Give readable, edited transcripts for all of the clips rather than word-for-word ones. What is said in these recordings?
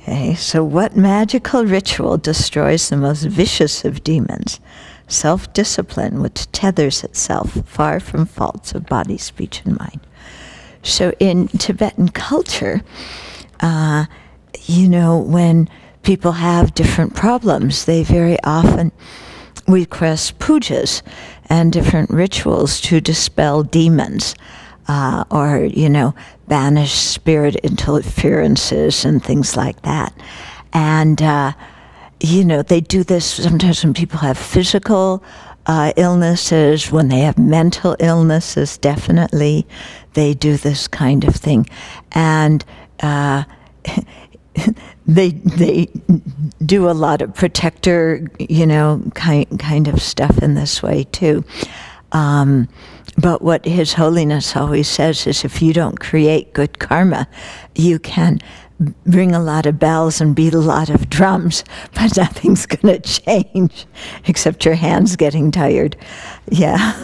Okay, so what magical ritual destroys the most vicious of demons? Self-discipline, which tethers itself far from faults of body, speech, and mind. So in Tibetan culture, when people have different problems, they very often request pujas and different rituals to dispel demons, or banish spirit interferences and things like that. And they do this sometimes when people have physical illnesses, when they have mental illnesses, definitely they do this kind of thing. And they do a lot of protector, kind of stuff in this way too. But what His Holiness always says is, if you don't create good karma, you can ring a lot of bells and beat a lot of drums, but nothing's going to change except your hands getting tired. Yeah.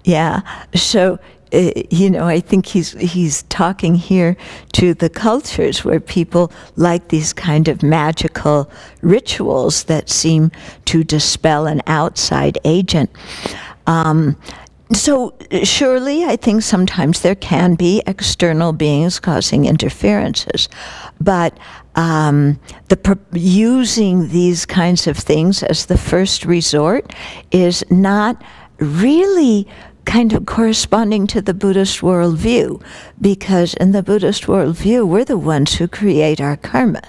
Yeah. So, I think he's talking here to the cultures where people like these kind of magical rituals that seem to dispel an outside agent. So surely I think sometimes there can be external beings causing interferences, but using these kinds of things as the first resort is not really kind of corresponding to the Buddhist worldview, because in the Buddhist worldview, we're the ones who create our karma.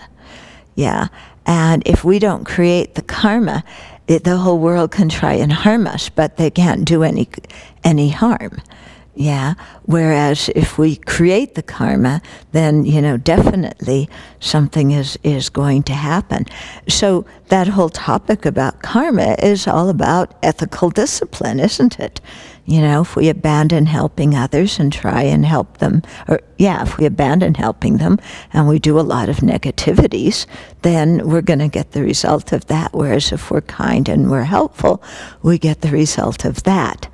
Yeah, and if we don't create the karma, the whole world can try and harm us, but they can't do any harm. Yeah, whereas if we create the karma, then definitely something is going to happen. So that whole topic about karma is all about ethical discipline, isn't it? If we abandon helping others and try and help them, if we abandon helping them and we do a lot of negativities, then we're going to get the result of that. Whereas if we're kind and we're helpful, we get the result of that.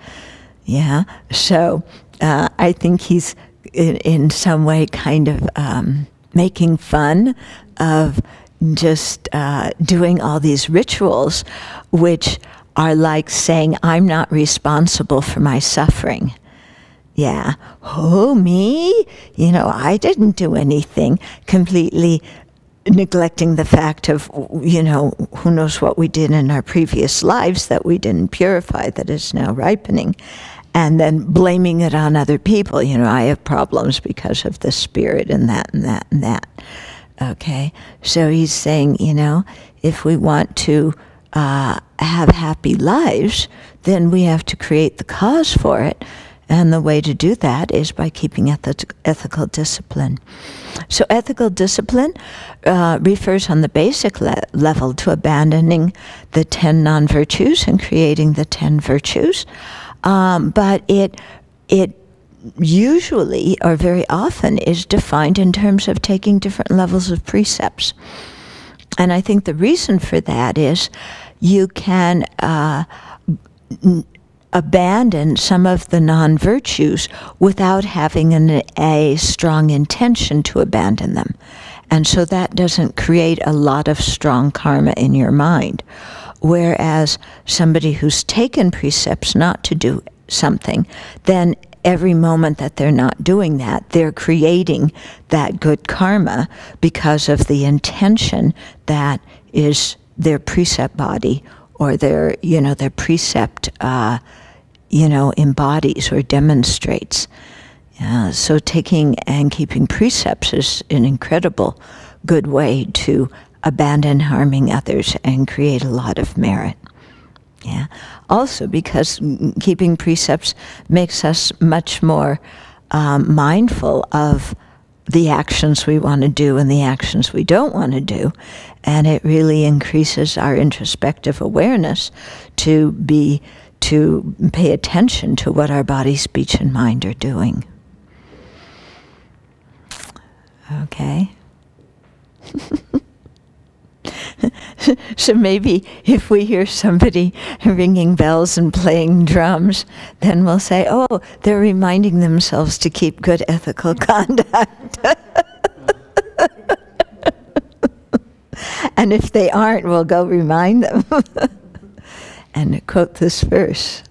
Yeah, so I think he's in some way kind of making fun of just doing all these rituals, which are like saying, I'm not responsible for my suffering. Yeah, oh, me? I didn't do anything, completely neglecting the fact of, who knows what we did in our previous lives that we didn't purify, that is now ripening. And then blaming it on other people. I have problems because of the spirit and that and that and that. Okay? So he's saying, if we want to have happy lives, then we have to create the cause for it. And the way to do that is by keeping ethical discipline. So ethical discipline refers on the basic level to abandoning the 10 non-virtues and creating the 10 virtues. But it usually, or very often, is defined in terms of taking different levels of precepts. And I think the reason for that is you can abandon some of the non-virtues without having a strong intention to abandon them. And so that doesn't create a lot of strong karma in your mind. Whereas somebody who's taken precepts not to do something, then every moment that they're not doing that, they're creating that good karma because of the intention that is their precept body, or their precept, embodies or demonstrates. So taking and keeping precepts is an incredible good way to abandon harming others and create a lot of merit. Yeah. Also, because keeping precepts makes us much more mindful of the actions we want to do and the actions we don't want to do, and it really increases our introspective awareness to pay attention to what our body, speech, and mind are doing. Okay. So maybe if we hear somebody ringing bells and playing drums, then we'll say, oh, they're reminding themselves to keep good ethical conduct. And if they aren't, we'll go remind them. And quote this verse.